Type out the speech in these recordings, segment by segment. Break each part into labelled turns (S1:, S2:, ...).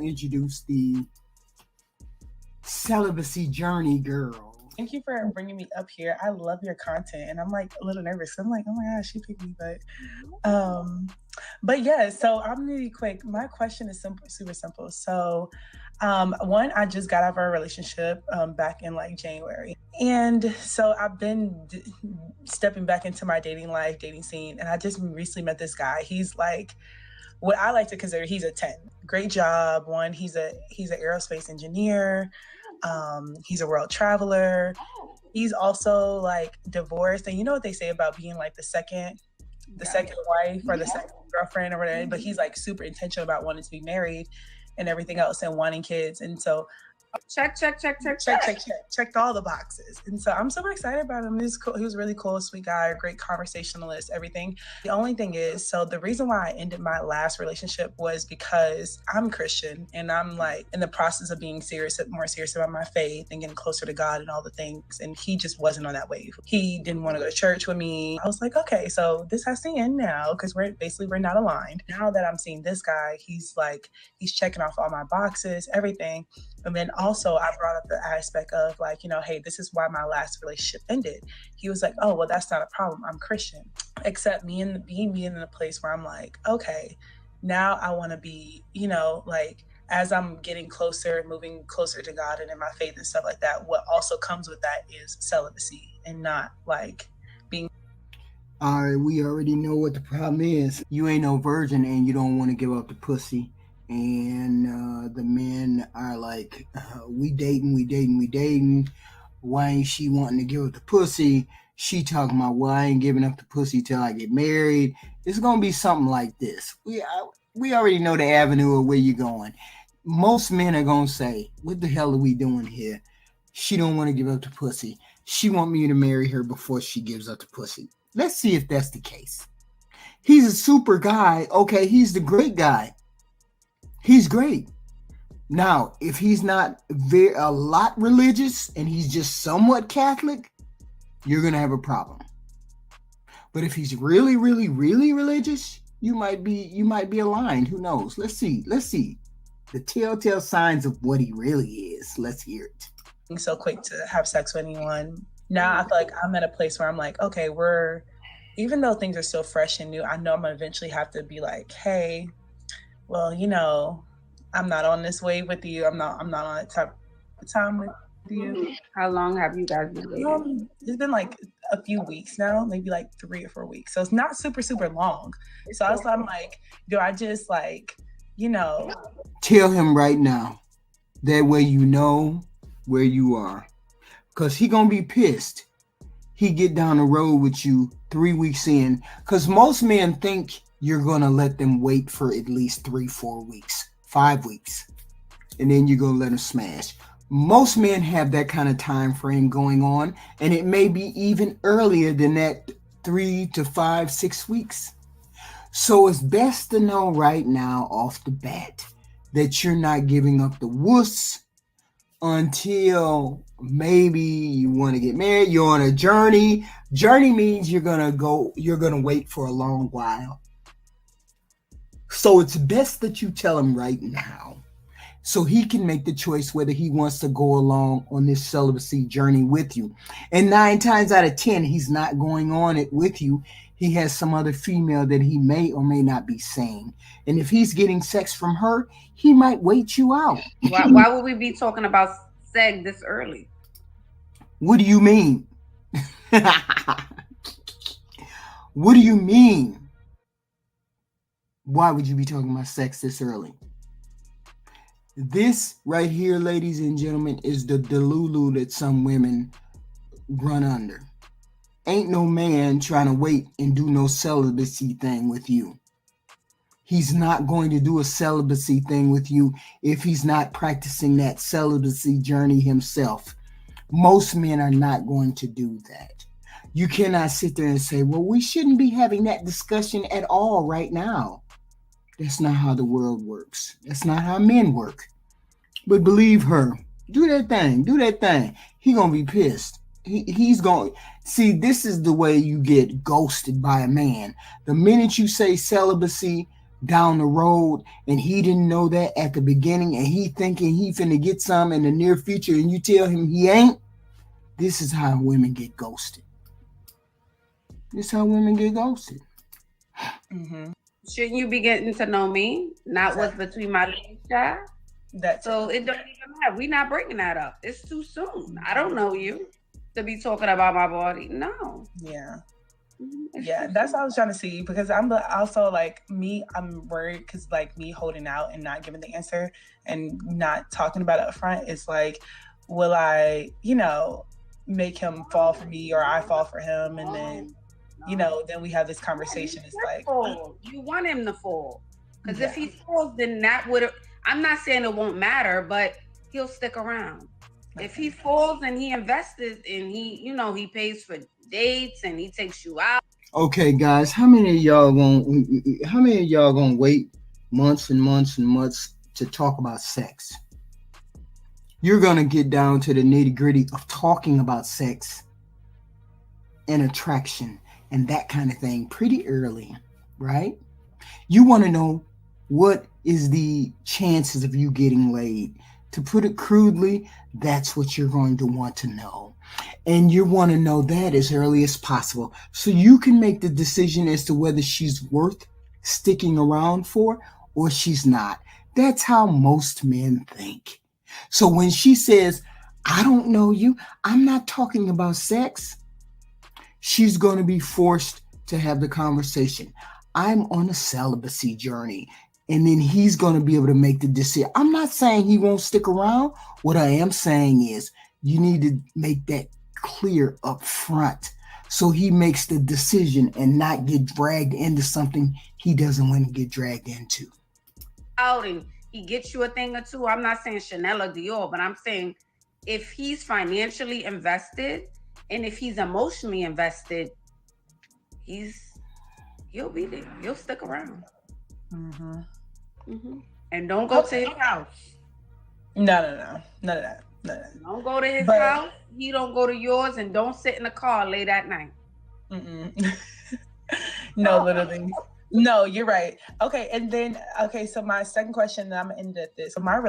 S1: introduce the celibacy journey girl.
S2: Thank you for bringing me up here. I love your content, and I'm like a little nervous. I'm like, oh my gosh, she picked me, but yeah. So I'm really quick. My question is simple, super simple. So, one, I just got out of a relationship back in like January, and so I've been stepping back into my dating life, dating scene, and I just recently met this guy. He's like what I like to consider he's a 10. Great job. One, he's an aerospace engineer. He's a world traveler. He's also like divorced, and you know what they say about being like the second wife or the second girlfriend or whatever. But he's like super intentional about wanting to be married and everything else and wanting kids. And so checked all the boxes. And so I'm super excited about him. He was cool. He was really cool, sweet guy, great conversationalist, everything. The only thing is, so the reason why I ended my last relationship was because I'm Christian and I'm like in the process of being more serious about my faith and getting closer to God and all the things. And he just wasn't on that wave. He didn't want to go to church with me. I was like, okay, so this has to end now because we're not aligned. Now that I'm seeing this guy, he's checking off all my boxes, everything. And then also I brought up the aspect of like, hey, this is why my last relationship ended. He was like, oh, well, that's not a problem. I'm Christian. Except being in a place where I'm like, okay, now I want to be, like as I'm getting closer, moving closer to God and in my faith and stuff like that, what also comes with that is celibacy and not like being.
S1: All right, we already know what the problem is. You ain't no virgin and you don't want to give up the pussy. And the men are like, we dating. Why ain't she wanting to give up the pussy? She talking about, well, I ain't giving up the pussy till I get married. It's going to be something like this. We already know the avenue of where you're going. Most men are going to say, what the hell are we doing here? She don't want to give up the pussy. She want me to marry her before she gives up the pussy. Let's see if that's the case. He's a super guy. Okay, he's the great guy. He's great. Now, if he's not a lot religious and he's just somewhat Catholic, you're going to have a problem. But if he's really, really, really religious, you might be aligned. Who knows? Let's see. The telltale signs of what he really is. Let's hear it.
S2: So quick to have sex with anyone. Now I feel like I'm at a place where I'm like, okay, even though things are still fresh and new, I know I'm going to eventually have to be like, hey, well, I'm not on this wave with you. I'm not on that type of time with you.
S3: How long have you guys been dating?
S2: It's been like a few weeks now, maybe like 3 or 4 weeks. So it's not super, super long. So I'm like, do I just like,
S1: Tell him right now. That way you know where you are. Because he going to be pissed. He get down the road with you 3 weeks in. Because most men think you're going to let them wait for at least 3, 4 weeks, 5 weeks, and then you're going to let them smash. Most men have that kind of time frame going on, and it may be even earlier than that, 3 to 5, 6 weeks. So it's best to know right now off the bat that you're not giving up the wuss until maybe you want to get married. You're on a journey. Journey means you're going to wait for a long while. So it's best that you tell him right now so he can make the choice whether he wants to go along on this celibacy journey with you. And 9 times out of 10, he's not going on it with you. He has some other female that he may or may not be seeing. And if he's getting sex from her, he might wait you out.
S3: Why would we be talking about sex this early?
S1: What do you mean? What do you mean? Why would you be talking about sex this early? This right here, ladies and gentlemen, is the delulu that some women run under. Ain't no man trying to wait and do no celibacy thing with you. He's not going to do a celibacy thing with you if he's not practicing that celibacy journey himself. Most men are not going to do that. You cannot sit there and say, well, we shouldn't be having that discussion at all right now. That's not how the world works. That's not how men work. But believe her. Do that thing. He gonna be pissed. He's going. See, this is the way you get ghosted by a man. The minute you say celibacy, down the road and he didn't know that at the beginning and he thinking he finna get some in the near future and you tell him he ain't, this is how women get ghosted. This is how women get ghosted.
S2: Mm-hmm.
S3: Shouldn't you be getting to know me? Not what's between my legs, child. So it don't even matter. We're not bringing that up. It's too soon. I don't know you to be talking about my body. No.
S2: Yeah.
S3: It's
S2: Yeah, that's what I was trying to see, because I'm also like me, I'm worried because like me holding out and not giving the answer and not talking about it up front, it's like, will I, make him fall for me or I fall for him, and then then we have this conversation. It's like,
S3: you want him to fall, because if he falls, then that would, I'm not saying it won't matter, but he'll stick around. Okay. If he falls and he invested and he pays for dates and he takes you out.
S1: Okay, guys, how many of y'all gonna wait months and months and months to talk about sex? You're gonna get down to the nitty-gritty of talking about sex and attraction and that kind of thing pretty early, right? You want to know what is the chances of you getting laid. To put it crudely, that's what you're going to want to know. And you want to know that as early as possible so you can make the decision as to whether she's worth sticking around for or she's not. That's how most men think. So when she says, I don't know you, I'm not talking about sex, she's going to be forced to have the conversation. I'm on a celibacy journey. And then he's going to be able to make the decision. I'm not saying he won't stick around. What I am saying is you need to make that clear up front so he makes the decision and not get dragged into something he doesn't want to get dragged into.
S3: Outing, he gets you a thing or two. I'm not saying Chanel or Dior, but I'm saying if he's financially invested and if he's emotionally invested, he'll be there. He'll stick around.
S2: Mm-hmm.
S3: Mm-hmm. And don't go to his house.
S2: No. None of that.
S3: Don't go to his house. He don't go to yours, and don't sit in the car late at night.
S2: No, literally. No, you're right. Okay, and then so my second question, and I'm gonna end at this. So my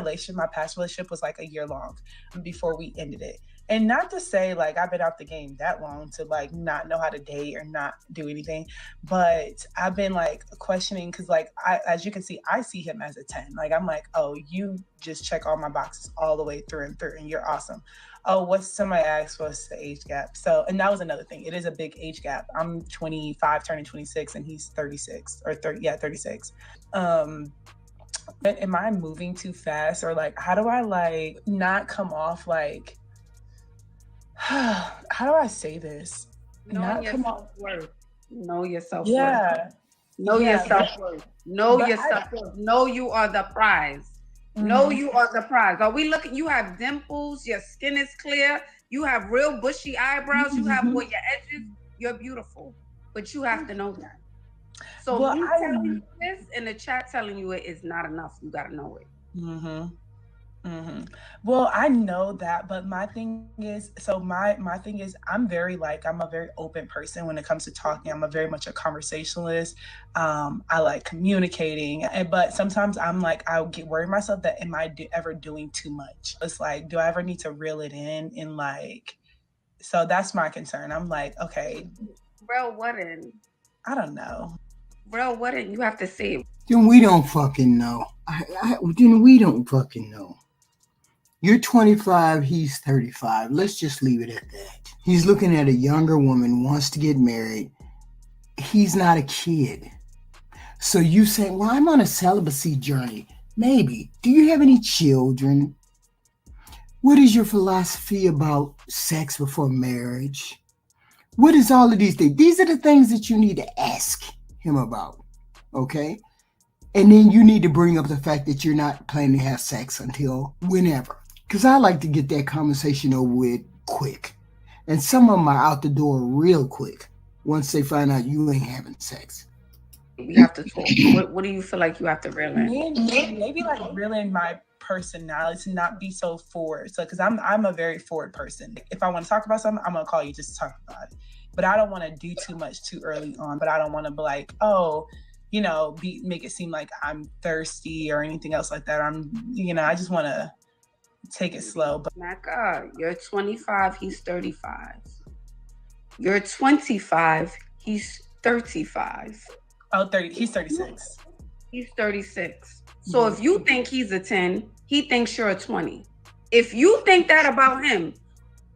S2: past relationship was like a year long before we ended it. And not to say like I've been out the game that long to like not know how to date or not do anything, but I've been like questioning because like as you can see, I see him as a 10. Like I'm like, oh, you just check all my boxes all the way through and through, and you're awesome. Oh, somebody asked what's the age gap? So, and that was another thing. It is a big age gap. I'm 25, turning 26, and he's 36 or 36. But am I moving too fast, or like how do I like not come off like? How do I say this?
S3: Know your self-worth. Know your self-worth.
S2: Yeah.
S3: Know your self-worth. Know your self-worth. Know you are the prize. Mm-hmm. Know you are the prize. Are we looking? You have dimples. Your skin is clear. You have real bushy eyebrows. Mm-hmm. You have your edges. You're beautiful. But you have to know that. So me telling you this in the chat telling you it is not enough. You got to know it.
S2: Mm-hmm. Mm-hmm. Well, I know that, but my thing is, my thing is, I'm a very open person when it comes to talking. I'm very much a conversationalist. I like communicating, but sometimes I'm like, I'll get worried myself that am I ever doing too much? It's like, do I ever need to reel it in? And like, so that's my concern. I'm like, okay.
S3: Bro, what in?
S2: I don't know.
S3: Bro, what in? You have to see.
S1: Then we don't fucking know. Then we don't fucking know. You're 25, he's 35. Let's just leave it at that. He's looking at a younger woman, wants to get married. He's not a kid. So you say, well, I'm on a celibacy journey. Maybe. Do you have any children? What is your philosophy about sex before marriage? What is all of these things? These are the things that you need to ask him about. Okay? And then you need to bring up the fact that you're not planning to have sex until whenever. Because I like to get that conversation over with quick. And some of them are out the door real quick once they find out you ain't having sex.
S3: We have to talk. What do you feel like you have to reel in?
S2: Maybe like reel in my personality to not be so forward. So because I'm a very forward person. If I want to talk about something, I'm going to call you just to talk about it. But I don't want to do too much too early on. But I don't want to be like, oh, make it seem like I'm thirsty or anything else like that. I just want to take it slow. But
S3: Mecca, you're 25, he's 35. You're 25, he's 35.
S2: Oh, 30, he's 36.
S3: He's 36. So if you think he's a 10, he thinks you're a 20. If you think that about him,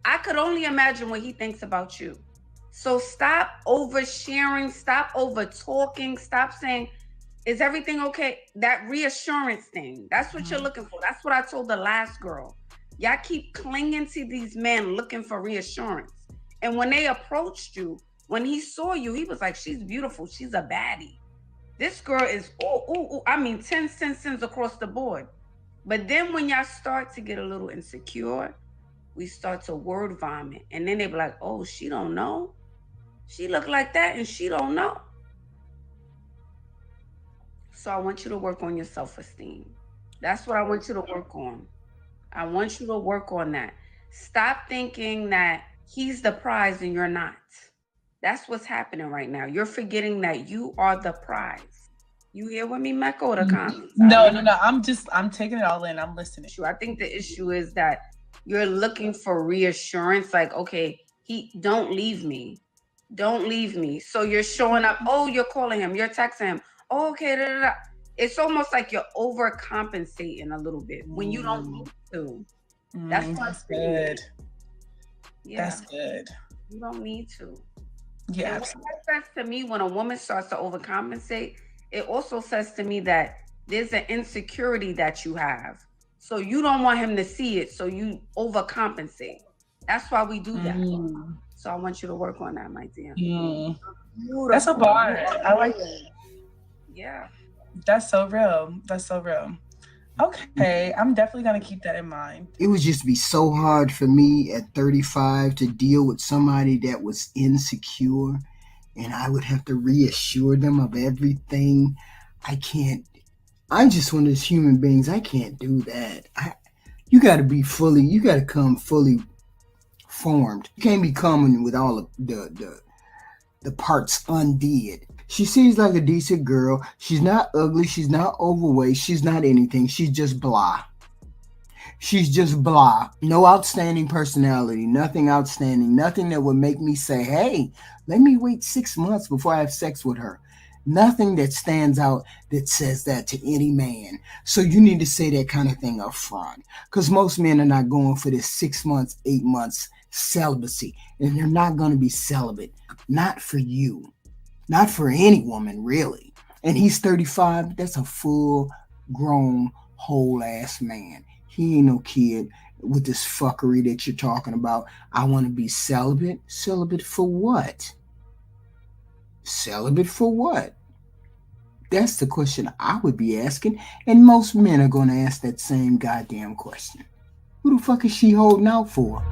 S3: I could only imagine what he thinks about you. So stop oversharing, stop over talking, stop saying, is everything okay? That reassurance thing, that's what you're looking for. That's what I told the last girl. Y'all keep clinging to these men looking for reassurance. And when they approached you, when he saw you, he was like, she's beautiful. She's a baddie. This girl is, 10 sins across the board. But then when y'all start to get a little insecure, we start to word vomit. And then they be like, oh, she don't know. She look like that and she don't know. So I want you to work on your self-esteem. That's what I want you to work on. I want you to work on that. Stop thinking that he's the prize and you're not. That's what's happening right now. You're forgetting that you are the prize. You here with me, Mecca, or the comments?
S2: No. I'm taking it all in. I'm listening.
S3: I think the issue is that you're looking for reassurance. Like, okay, don't leave me. Don't leave me. So you're showing up. Oh, you're calling him. You're texting him. Oh, okay. Da, da, da. It's almost like you're overcompensating a little bit when you don't need to. That's
S2: good.
S3: Yeah.
S2: That's good.
S3: You don't need to.
S2: Yeah,
S3: and
S2: absolutely.
S3: that says to me, when a woman starts to overcompensate, it also says to me that there's an insecurity that you have. So you don't want him to see it, so you overcompensate. That's why we do that. So I want you to work on that, my dear.
S2: That's a bar. I like it.
S3: Yeah.
S2: That's so real. That's so real. Okay, I'm definitely going to keep that in mind.
S1: It would just be so hard for me at 35 to deal with somebody that was insecure, and I would have to reassure them of everything. I'm just one of those human beings. I can't do that. You got to come fully formed. You can't be coming with all of the parts undid. She seems like a decent girl. She's not ugly. She's not overweight. She's not anything. She's just blah. She's just blah. No outstanding personality. Nothing outstanding. Nothing that would make me say, hey, let me wait 6 months before I have sex with her. Nothing that stands out that says that to any man. So you need to say that kind of thing up front. Because most men are not going for this 6 months, 8 months celibacy. And they're not going to be celibate. Not for you. Not for any woman, really. And he's 35. That's a full-grown, whole-ass man. He ain't no kid with this fuckery that you're talking about. I want to be celibate. Celibate for what? Celibate for what? That's the question I would be asking. And most men are going to ask that same goddamn question. Who the fuck is she holding out for?